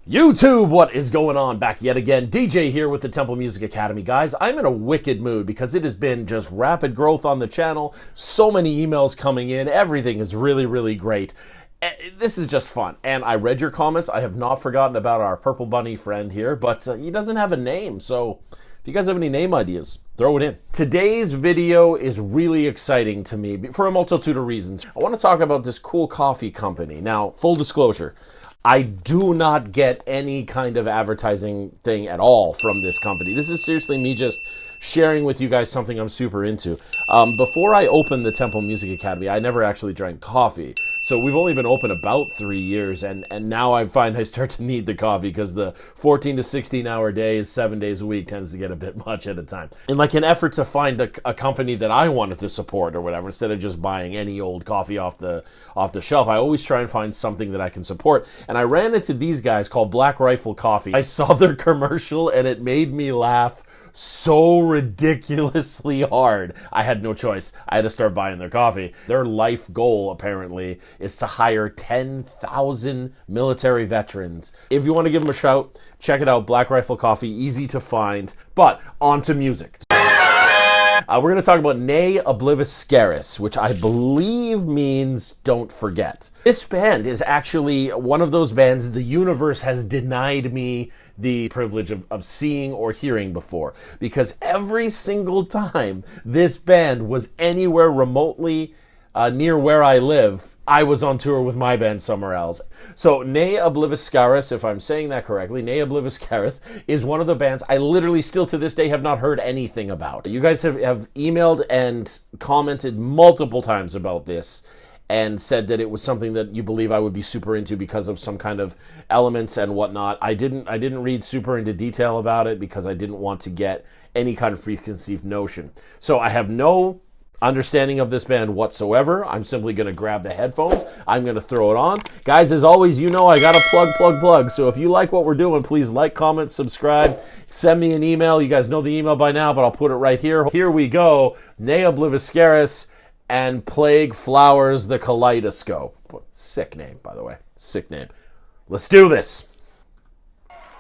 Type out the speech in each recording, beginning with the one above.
YouTube, what is going on? Back yet again. DJ here with the Temple Music Academy. Guys, I'm in a wicked mood because it has been just rapid growth on the channel. So many emails coming in. Everything is really, really great. This is just fun. And I read your comments. I have not forgotten about our Purple Bunny friend here, but he doesn't have a name. So if you guys have any name ideas, throw it in. Today's video is really exciting to me for a multitude of reasons. I want to talk about this cool coffee company. Now, full disclosure, I do not get any kind of advertising thing at all from this company. This is seriously me just sharing with you guys something I'm super into. Before I opened the Temple Music Academy, I never actually drank coffee. So we've only been open about 3 years, and now I find I start to need the coffee because the 14 to 16 hour days, 7 days a week tends to get a bit much at a time. In like an effort to find a company that I wanted to support or whatever, instead of just buying any old coffee off the shelf, I always try and find something that I can support. And I ran into these guys called Black Rifle Coffee. I saw their commercial and it made me laugh so ridiculously hard. I had no choice. I had to start buying their coffee. Their life goal, apparently, is to hire 10,000 military veterans. If you want to give them a shout, check it out. Black Rifle Coffee, easy to find. But on to music. We're going to talk about Obliviscaris, which I believe means don't forget. This band is actually one of those bands the universe has denied me the privilege of seeing or hearing before. Because every single time this band was anywhere remotely near where I live, I was on tour with my band somewhere else. So Obliviscaris, if I'm saying that correctly, Obliviscaris is one of the bands I literally still to this day have not heard anything about. You guys have emailed and commented multiple times about this and said that it was something that you believe I would be super into because of some kind of elements and whatnot. I didn't read super into detail about it because I didn't want to get any kind of preconceived notion. So I have no understanding of this band whatsoever. I'm simply going to grab the headphones. I'm going to throw it on. Guys, as always, you know I got to plug. So if you like what we're doing, please like, comment, subscribe, send me an email. You guys know the email by now, but I'll put it right here. Here we go. Obliviscaris and Plague Flowers the Kaleidoscope. Sick name, by the way. Sick name. Let's do this.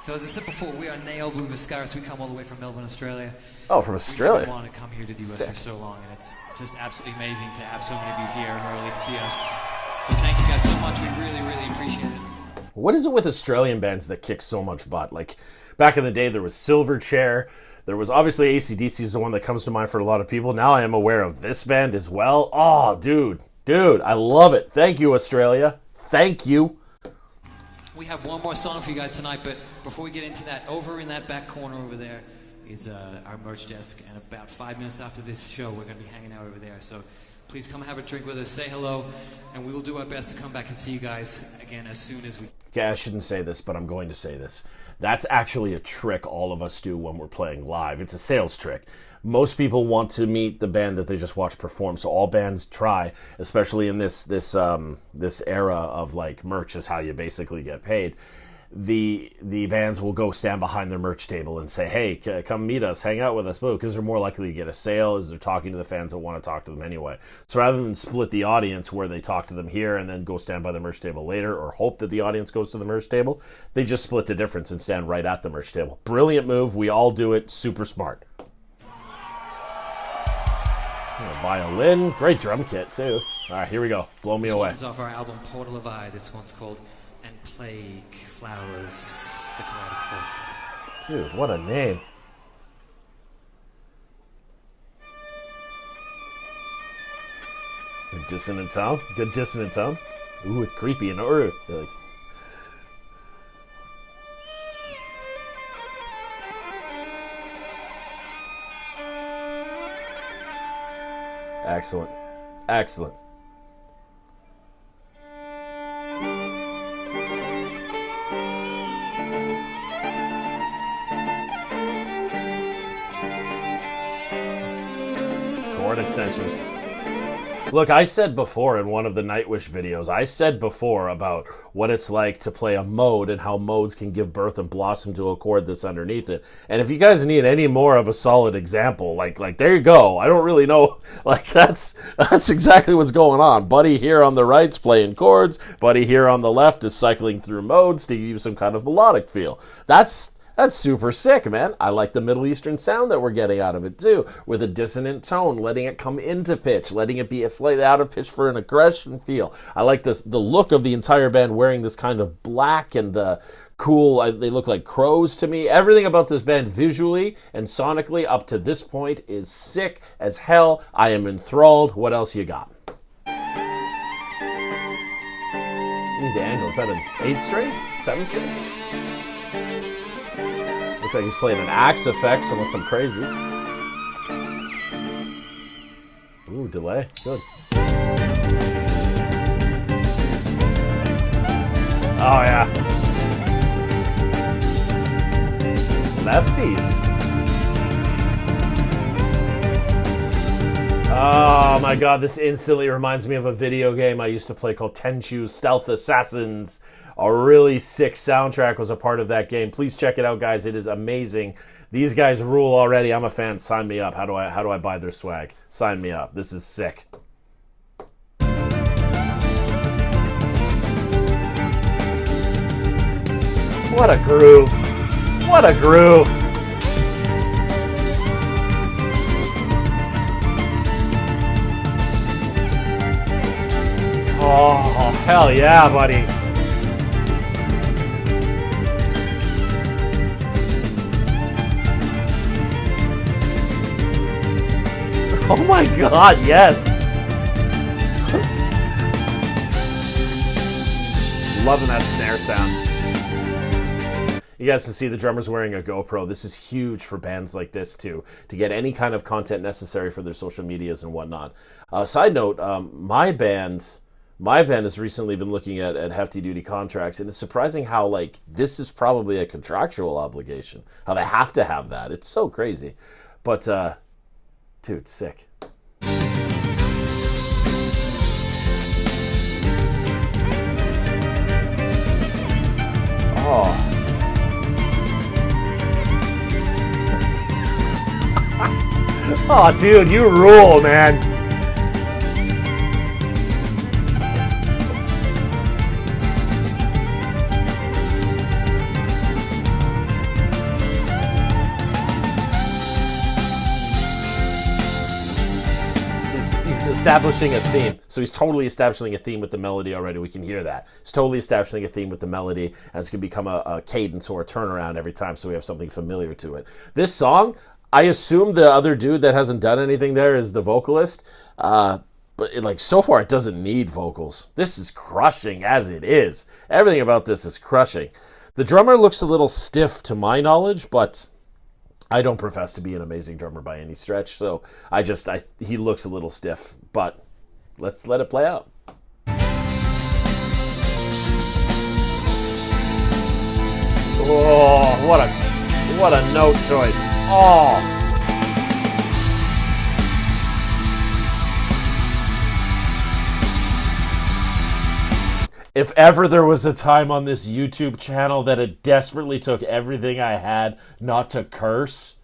So as I said before, we are Obliviscaris. We come all the way from Melbourne, Australia. Oh, from Australia. We wanted to come here to the US for so long, and it's just absolutely amazing to have so many of you here and early to see us. So thank you guys so much. We really, really appreciate it. What is it with Australian bands that kick so much butt? Like, back in the day, there was Silverchair. There was obviously AC/DC is the one that comes to mind for a lot of people. Now I am aware of this band as well. Oh, dude, I love it. Thank you, Australia. Thank you. We have one more song for you guys tonight, but before we get into that, over in that back corner over there is our merch desk, and about 5 minutes after this show, we're going to be hanging out over there. So please come have a drink with us, say hello, and we will do our best to come back and see you guys again as soon as we... Okay, I shouldn't say this, but I'm going to say this. That's actually a trick all of us do when we're playing live. It's a sales trick. Most people want to meet the band that they just watch perform, so all bands try, especially in this era of like merch is how you basically get paid. The bands will go stand behind their merch table and say, hey, come meet us, hang out with us, because they're more likely to get a sale as they're talking to the fans that want to talk to them anyway. So rather than split the audience where they talk to them here and then go stand by the merch table later or hope that the audience goes to the merch table, they just split the difference and stand right at the merch table. Brilliant move. We all do it. Super smart. Violin. Great drum kit, too. All right, here we go. Blow me away. This one's off our album Portal of Eye. This one's called And Plague Flowers the Kaleidoscope. Dude, what a name. Good dissonant tone. Good dissonant tone. Ooh, it's creepy and like. Excellent. Excellent. Chord extensions. Look, I said before in one of the Nightwish videos, I said before about what it's like to play a mode and how modes can give birth and blossom to a chord that's underneath it. And if you guys need any more of a solid example, like there you go. I don't really know. Like that's exactly what's going on. Buddy here on the right's playing chords. Buddy here on the left is cycling through modes to give you some kind of melodic feel. That's super sick, man. I like the Middle Eastern sound that we're getting out of it, too, with a dissonant tone, letting it come into pitch, letting it be a slightly out of pitch for an aggression feel. I like the look of the entire band wearing this kind of black and the cool, they look like crows to me. Everything about this band visually and sonically up to this point is sick as hell. I am enthralled. What else you got? Need the angle. Is that an 8th string? 7th string? Looks like he's playing an axe effects unless I'm crazy. Ooh, delay. Good. Oh, yeah. Lefties. Oh, my God. This instantly reminds me of a video game I used to play called Tenchu Stealth Assassins. A really sick soundtrack was a part of that game. Please check it out, guys. It is amazing. These guys rule already. I'm a fan. Sign me up. How do I buy their swag? Sign me up. This is sick. What a groove. What a groove. Oh, hell yeah, buddy. Oh my God, yes! Loving that snare sound. You guys can see the drummer's wearing a GoPro. This is huge for bands like this, too, to get any kind of content necessary for their social medias and whatnot. Side note, my band has recently been looking at hefty duty contracts, and it's surprising how, like, this is probably a contractual obligation. How they have to have that. It's so crazy. But, dude, sick. Oh. Oh, dude, you rule, man. He's establishing a theme. So he's totally establishing a theme with the melody already. We can hear that. He's totally establishing a theme with the melody, and it's going to become a cadence or a turnaround every time, so we have something familiar to it. This song, I assume the other dude that hasn't done anything there is the vocalist, but so far it doesn't need vocals. This is crushing as it is. Everything about this is crushing. The drummer looks a little stiff to my knowledge, but I don't profess to be an amazing drummer by any stretch, so he looks a little stiff, but let's let it play out. Oh, what a note choice. Oh. If ever there was a time on this YouTube channel that it desperately took everything I had not to curse,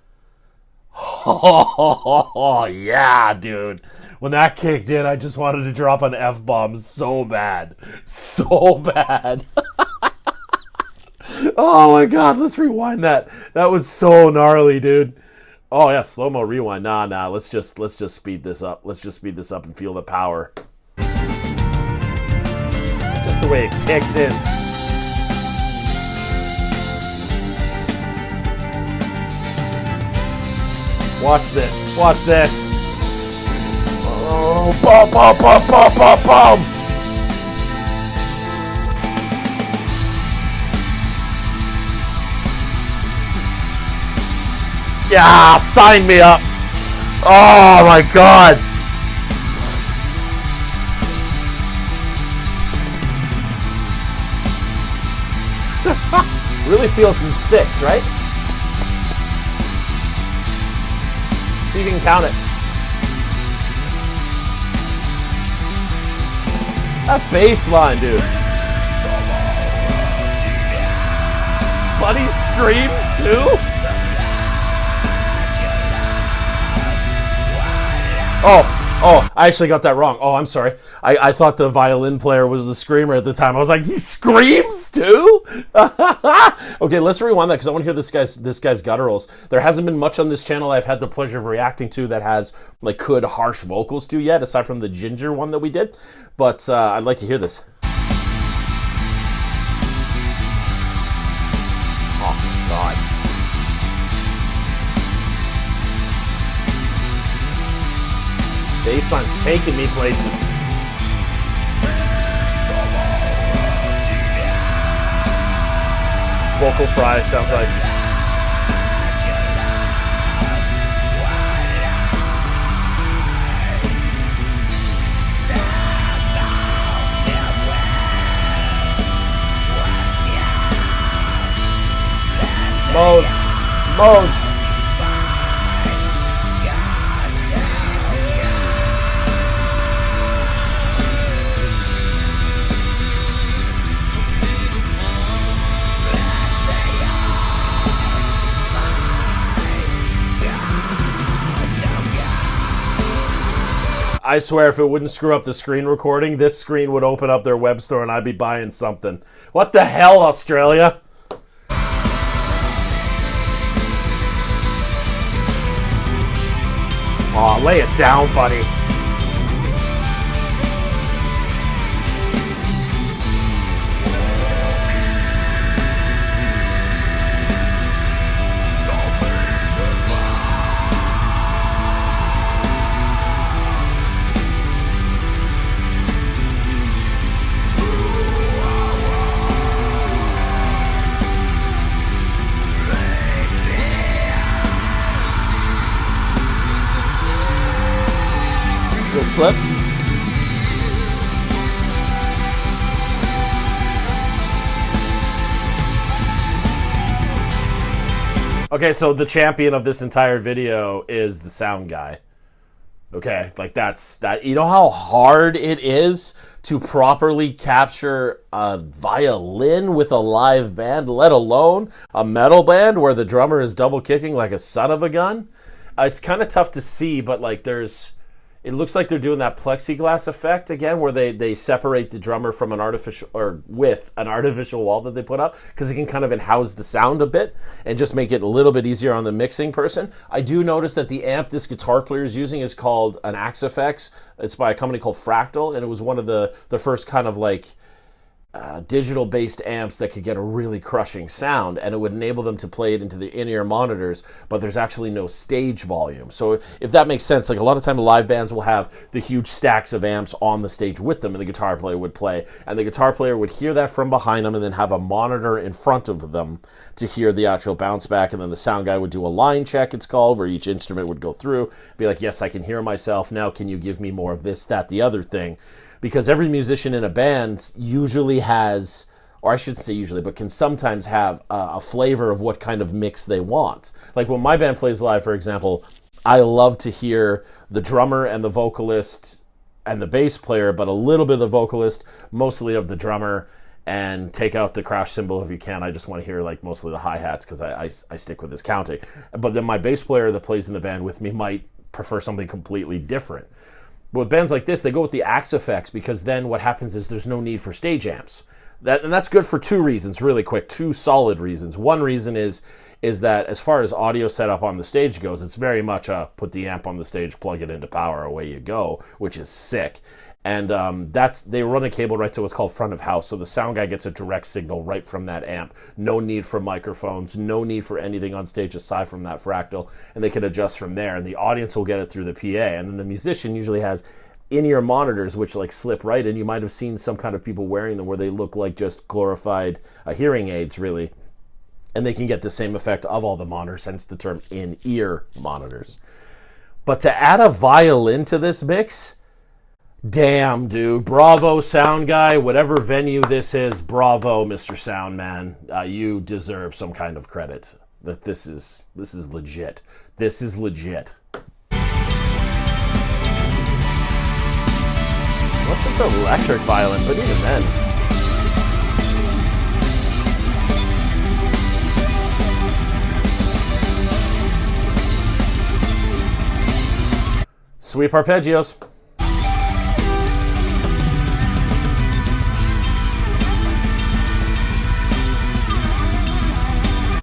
oh, yeah, dude. When that kicked in, I just wanted to drop an F-bomb so bad. So bad. Oh, my God. Let's rewind that. That was so gnarly, dude. Oh, yeah. Slow-mo rewind. Nah. Let's just speed this up. Let's just speed this up and feel the power. Just the way it kicks in. Watch this. Watch this. Oh, boom, boom, boom, boom, boom, boom. Yeah, sign me up. Oh, my God. Really feels in 6, right? See if you can count it. That bass line, dude. Buddy screams too? Oh, I actually got that wrong. Oh, I'm sorry. I thought the violin player was the screamer at the time. I was like, he screams too? Okay, let's rewind that because I want to hear this guy's gutturals. There hasn't been much on this channel I've had the pleasure of reacting to that has like good harsh vocals to yet, aside from the Ginger one that we did. But I'd like to hear this. Oh, God. Bassline's taking me places. Vocal fry sounds like. Modes. I swear if it wouldn't screw up the screen recording, this screen would open up their web store and I'd be buying something. What the hell, Australia? Aw, lay it down, buddy. Slip. Okay, so the champion of this entire video is the sound guy. Okay, like that's that. You know how hard it is to properly capture a violin with a live band, let alone a metal band where the drummer is double kicking like a son of a gun? It's kind of tough to see, but like it looks like they're doing that plexiglass effect again, where they separate the drummer from an artificial, or with an artificial wall that they put up, because it can kind of house the sound a bit and just make it a little bit easier on the mixing person. I do notice that the amp this guitar player is using is called an Axe-Fx. It's by a company called Fractal, and it was one of the first kind of like digital-based amps that could get a really crushing sound, and it would enable them to play it into the in-ear monitors, but there's actually no stage volume. So if that makes sense, like a lot of time live bands will have the huge stacks of amps on the stage with them, and the guitar player would play, and the guitar player would hear that from behind them and then have a monitor in front of them to hear the actual bounce back, and then the sound guy would do a line check, it's called, where each instrument would go through, be like, yes, I can hear myself, now can you give me more of this, that, the other thing? Because every musician in a band usually has, or I shouldn't say usually, but can sometimes have a flavor of what kind of mix they want. Like when my band plays live, for example, I love to hear the drummer and the vocalist and the bass player, but a little bit of the vocalist, mostly of the drummer, and take out the crash cymbal if you can. I just want to hear like mostly the hi-hats because I stick with this counting. But then my bass player that plays in the band with me might prefer something completely different. But with bands like this, they go with the Axe-Fx because then what happens is there's no need for stage amps. And that's good for two reasons, really quick, two solid reasons. One reason is that as far as audio setup on the stage goes, it's very much a put the amp on the stage, plug it into power, away you go, which is sick. And they run a cable right to what's called front of house, so the sound guy gets a direct signal right from that amp. No need for microphones, no need for anything on stage aside from that Fractal, and they can adjust from there. And the audience will get it through the PA, and then the musician usually has in-ear monitors which like slip right, and you might have seen some kind of people wearing them where they look like just glorified hearing aids, really. And they can get the same effect of all the monitors, hence the term in-ear monitors. But to add a violin to this mix, damn, dude. Bravo, sound guy. Whatever venue this is, bravo, Mr. Soundman. You deserve some kind of credit. This is legit. This is legit. What Unless it's electric violin, but even then. Sweep arpeggios.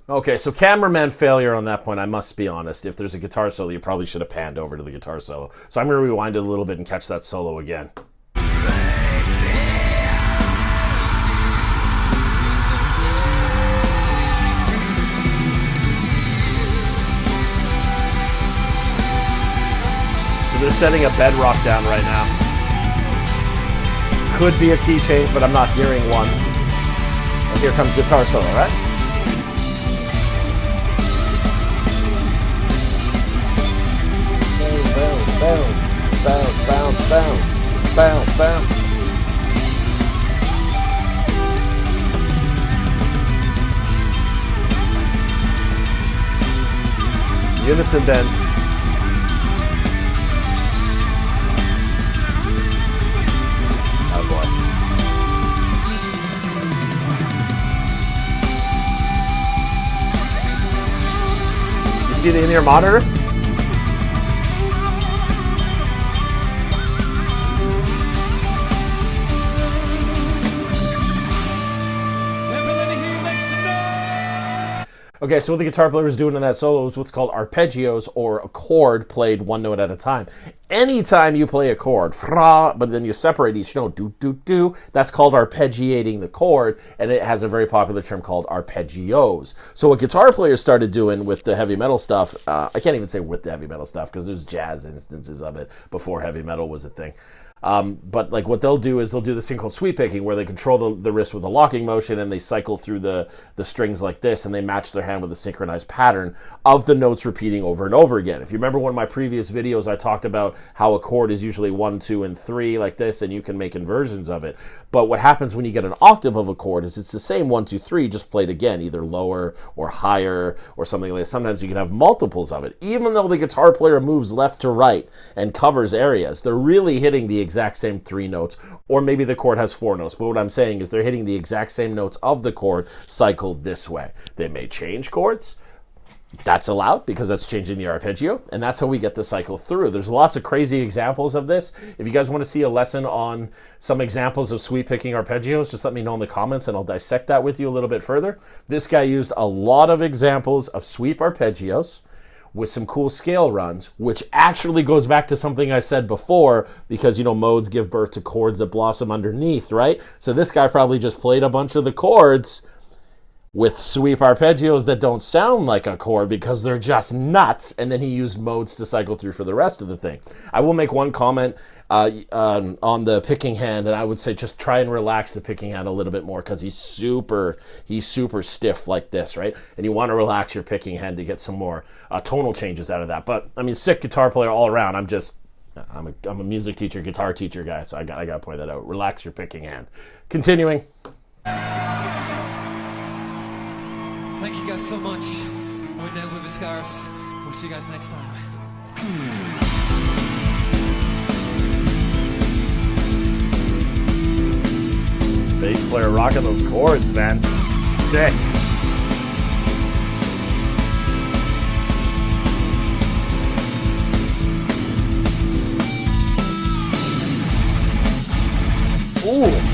Okay, so cameraman failure on that point, I must be honest. If there's a guitar solo, you probably should have panned over to the guitar solo. So I'm going to rewind it a little bit and catch that solo again. They're setting a bedrock down right now. Could be a key change, but I'm not hearing one. And here comes guitar solo, right? Boom, boom, boom, boom, boom, boom, boom. Unison bends. See the in-ear monitor? Okay, so what the guitar player was doing in that solo is what's called arpeggios, or a chord played one note at a time. Anytime you play a chord, fra, but then you separate each note, do, do, do, that's called arpeggiating the chord, and it has a very popular term called arpeggios. So what guitar players started doing with the heavy metal stuff, I can't even say with the heavy metal stuff, because there's jazz instances of it before heavy metal was a thing. But like what they'll do is they'll do this thing called sweep picking, where they control the wrist with a locking motion, and they cycle through the strings like this, and they match their hand with a synchronized pattern of the notes repeating over and over again. If you remember one of my previous videos, I talked about how a chord is usually 1, 2, and 3 like this, and you can make inversions of it. But what happens when you get an octave of a chord is it's the same 1, 2, 3, just played again, either lower or higher or something like that. Sometimes you can have multiples of it. Even though the guitar player moves left to right and covers areas, they're really hitting the exact same 3 notes, or maybe the chord has 4 notes. But what I'm saying is they're hitting the exact same notes of the chord cycled this way. They may change chords. That's allowed because that's changing the arpeggio, and that's how we get the cycle through. There's lots of crazy examples of this. If you guys want to see a lesson on some examples of sweep picking arpeggios, just let me know in the comments and I'll dissect that with you a little bit further. This guy used a lot of examples of sweep arpeggios with some cool scale runs, which actually goes back to something I said before, because, you know, modes give birth to chords that blossom underneath, right? So this guy probably just played a bunch of the chords with sweep arpeggios that don't sound like a chord because they're just nuts, and then he used modes to cycle through for the rest of the thing. I will make one comment on the picking hand, and I would say just try and relax the picking hand a little bit more, because he's super stiff like this, right? And you want to relax your picking hand to get some more tonal changes out of that. But I mean, sick guitar player all around. I'm a music teacher, guitar teacher guy, so I got to point that out. Relax your picking hand. Continuing. Thank you guys so much. We're Obliviscaris. We'll see you guys next time. Bass player rocking those chords, man. Sick. Ooh.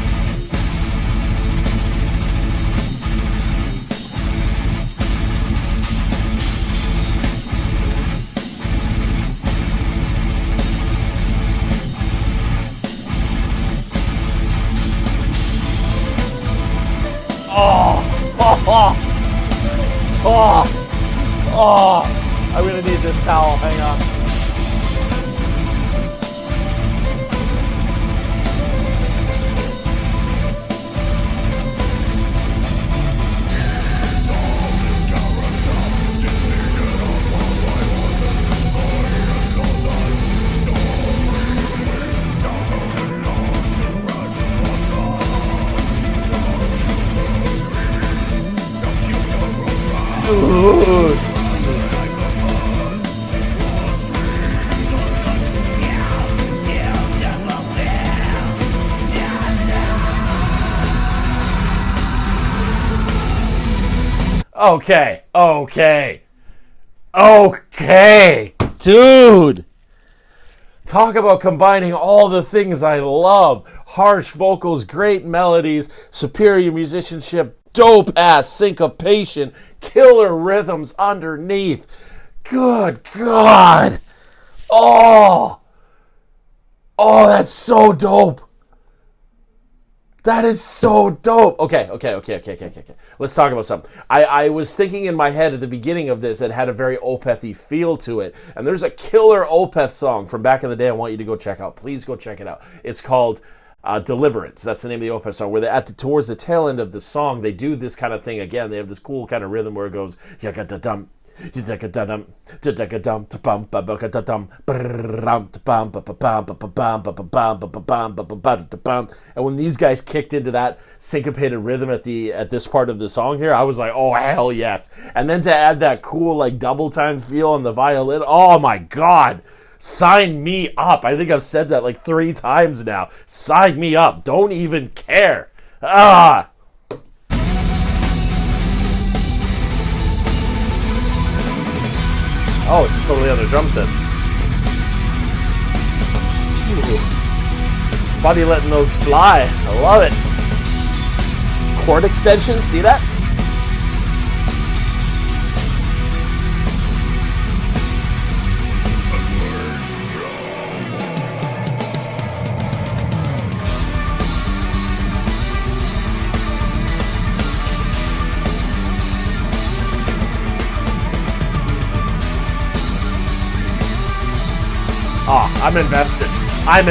Oh, I'm gonna need this towel, hang on. Dude. Okay. Dude. Talk about combining all the things I love. Harsh vocals, great melodies, superior musicianship, dope-ass syncopation, killer rhythms underneath. Good God. Oh, that's so dope. That is so dope. Okay. Let's talk about something. I was thinking in my head at the beginning of this, it had a very Opeth-y feel to it. And there's a killer Opeth song from back in the day I want you to go check out. Please go check it out. It's called Deliverance. That's the name of the Opeth song. Where towards the tail end of the song, they do this kind of thing again. They have this cool kind of rhythm where it goes, yagadadum. And when these guys kicked into that syncopated rhythm at this part of the song here, I was like, oh hell yes. And then to add that cool like double time feel on the violin, oh my God, sign me up. I think I've said that like 3 times now. Sign me up. Don't even care. Oh, it's a totally other drum set. Ooh. Buddy letting those fly. I love it. Chord extension, see that? Oh, I'm invested. I'm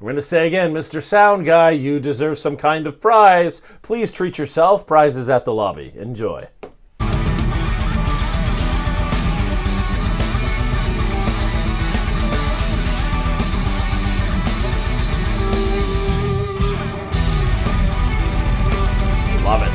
going to say again, Mr. Sound Guy, you deserve some kind of prize. Please treat yourself. Prizes at the lobby. Enjoy. Love it.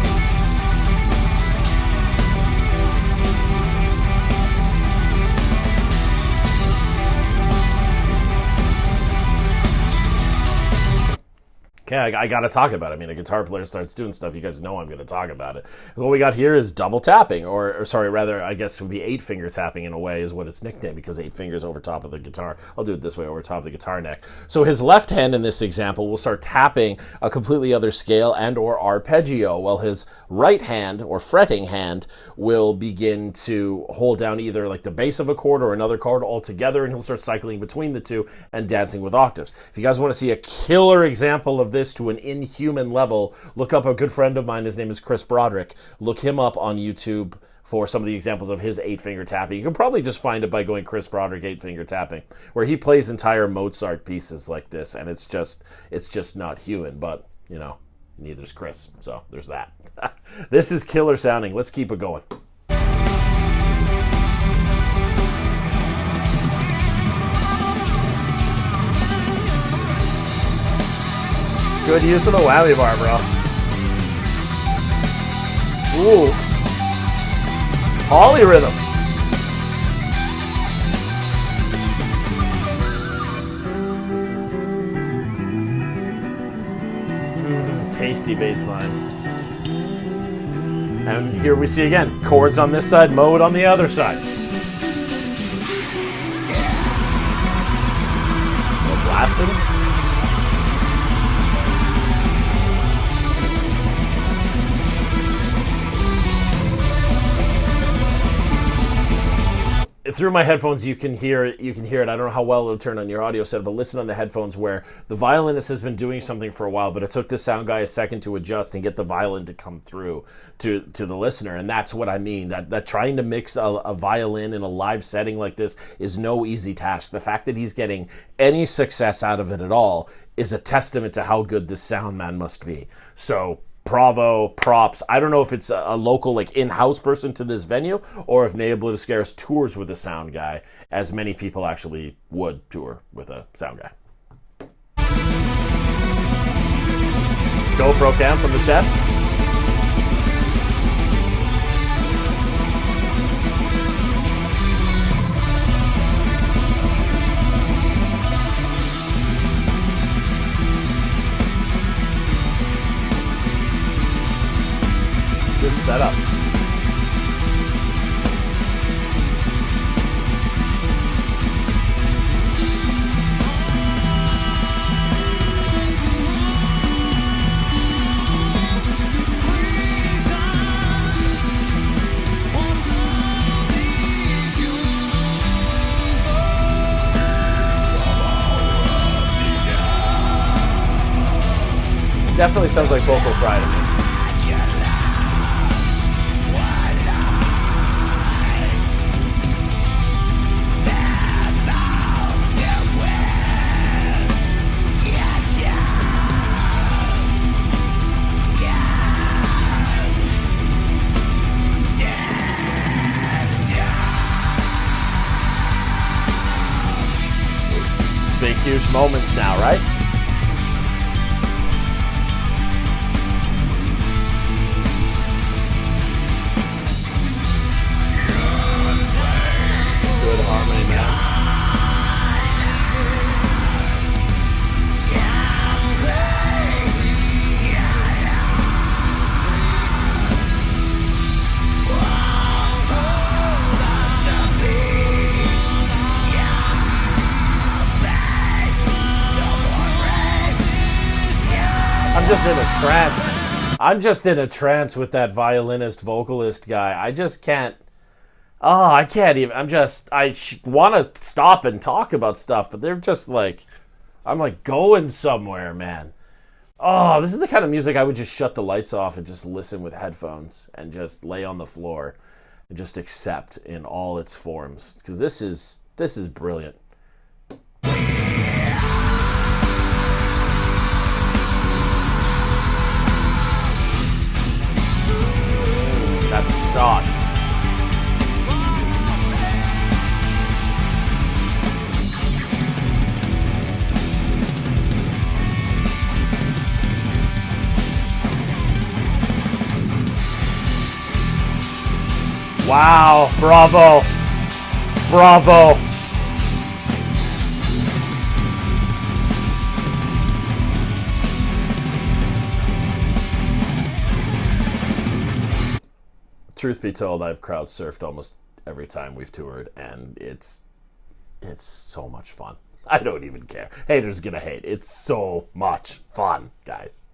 Okay, I got to talk about it. I mean, a guitar player starts doing stuff, you guys know I'm going to talk about it. What we got here is double tapping, or sorry, rather, I guess it would be 8-finger tapping in a way is what it's nicknamed, because 8 fingers over top of the guitar. I'll do it this way, over top of the guitar neck. So his left hand in this example will start tapping a completely other scale and or arpeggio, while his right hand, or fretting hand, will begin to hold down either like the bass of a chord or another chord altogether, and he'll start cycling between the two and dancing with octaves. If you guys want to see a killer example of this to an inhuman level, look up a good friend of mine. His name is Chris Broderick. Look him up on YouTube for some of the examples of his 8-finger tapping. You can probably just find it by going Chris Broderick 8-finger tapping, where he plays entire Mozart pieces like this, and it's just not human, but you know, neither's Chris, so there's that. This is killer sounding. Let's keep it going. Good use of the whammy bar, bro. Ooh. Polyrhythm. Tasty bass line. And here we see again, chords on this side, mode on the other side. Blasting. Through my headphones, you can hear it. I don't know how well it'll turn on your audio set, but listen on the headphones where the violinist has been doing something for a while, but it took this sound guy a second to adjust and get the violin to come through to the listener. And that's what I mean. That trying to mix a violin in a live setting like this is no easy task. The fact that he's getting any success out of it at all is a testament to how good this sound man must be. So bravo, props. I don't know if it's a local, like, in-house person to this venue, or if Obliviscaris tours with a sound guy, as many people actually would tour with a sound guy. GoPro cam from the chest. Good setup. Definitely sounds like Vocal Fry to me. Big, huge moments now, right? Good harmony, man. I'm just in a trance. I'm just in a trance with that violinist vocalist guy. I just can't. Oh, I can't even. I want to stop and talk about stuff, but they're just like, I'm like going somewhere, man. Oh, this is the kind of music I would just shut the lights off and just listen with headphones and just lay on the floor and just accept in all its forms. Because this is brilliant. That shot. Wow, bravo. Bravo. Truth be told, I've crowd surfed almost every time we've toured, and it's so much fun. I don't even care. Haters gonna hate. It's so much fun, guys.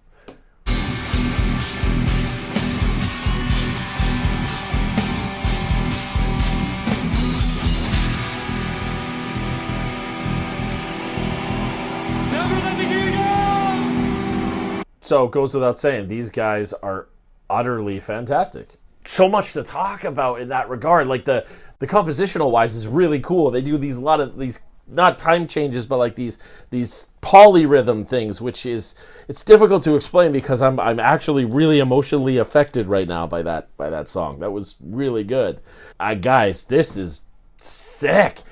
So it goes without saying, these guys are utterly fantastic. So much to talk about in that regard. Like the compositional wise is really cool. They do a lot of these not time changes, but like these polyrhythm things, which is, it's difficult to explain because I'm actually really emotionally affected right now by that song. That was really good. Guys, this is sick.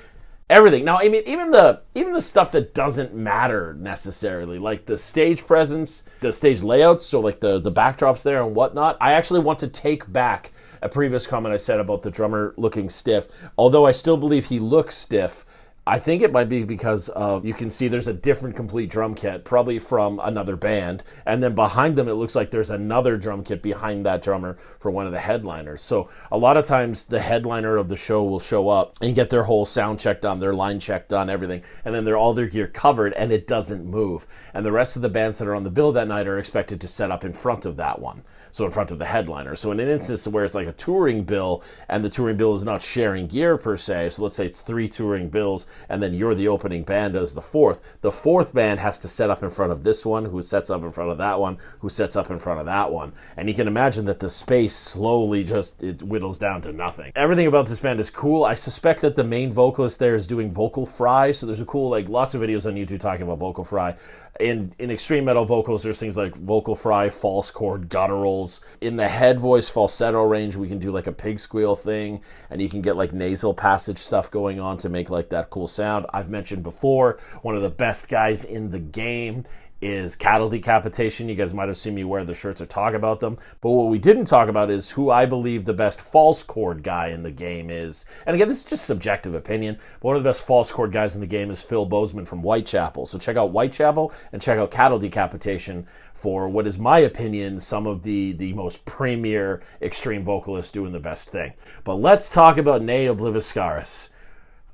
Everything. Now, I mean, even the stuff that doesn't matter necessarily, like the stage presence, the stage layouts, so like the backdrops there and whatnot, I actually want to take back a previous comment I said about the drummer looking stiff. Although I still believe he looks stiff, I think it might be because of, you can see there's a different complete drum kit, probably from another band, and then behind them it looks like there's another drum kit behind that drummer for one of the headliners. So a lot of times the headliner of the show will show up and get their whole sound check done, their line check done, everything, and then all their gear covered and it doesn't move. And the rest of the bands that are on the bill that night are expected to set up in front of that one, so in front of the headliner. So in an instance where it's like a touring bill and the touring bill is not sharing gear per se, so let's say it's 3 touring bills and then you're the opening band as the fourth band has to set up in front of this one, who sets up in front of that one, who sets up in front of that one. And you can imagine that the space slowly it whittles down to nothing. Everything about this band is cool. I suspect that the main vocalist there is doing vocal fry, so there's a cool, like, lots of videos on YouTube talking about vocal fry. In extreme metal vocals, there's things like vocal fry, false chord, gutturals. In the head voice falsetto range, we can do like a pig squeal thing, and you can get like nasal passage stuff going on to make like that cool sound. I've mentioned before, one of the best guys in the game is Cattle Decapitation. You guys might have seen me wear the shirts or talk about them. But what we didn't talk about is who I believe the best false chord guy in the game is. And again, this is just subjective opinion. But one of the best false chord guys in the game is Phil Bozeman from Whitechapel. So check out Whitechapel and check out Cattle Decapitation for what is my opinion some of the most premier extreme vocalists doing the best thing. But let's talk about Ne Obliviscaris.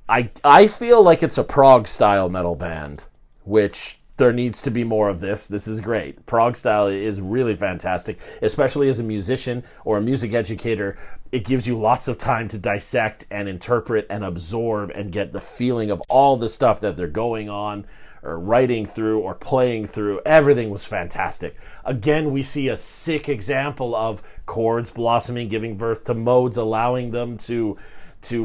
I feel like it's a prog style metal band, which there needs to be more of this. This is great. Prog style is really fantastic, especially as a musician or a music educator. It gives you lots of time to dissect and interpret and absorb and get the feeling of all the stuff that they're going on or writing through or playing through. Everything was fantastic. Again, we see a sick example of chords blossoming, giving birth to modes, allowing them to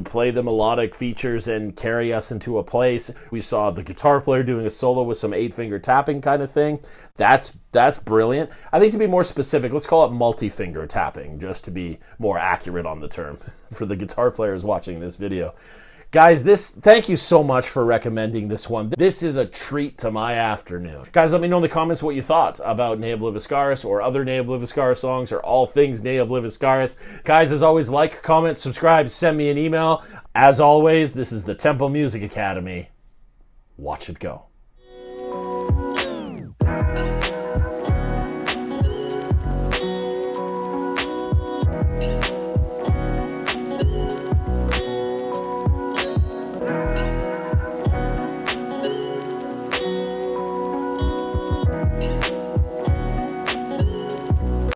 play the melodic features and carry us into a place. We saw the guitar player doing a solo with some 8-finger tapping kind of thing. That's brilliant. I think to be more specific, let's call it multi-finger tapping, just to be more accurate on the term for the guitar players watching this video. Guys, thank you so much for recommending this one. This is a treat to my afternoon. Guys, let me know in the comments what you thought about Ne Obliviscaris or other Ne Obliviscaris songs or all things Ne Obliviscaris. Guys, as always, like, comment, subscribe, send me an email. As always, this is the Temple Music Academy. Watch it go.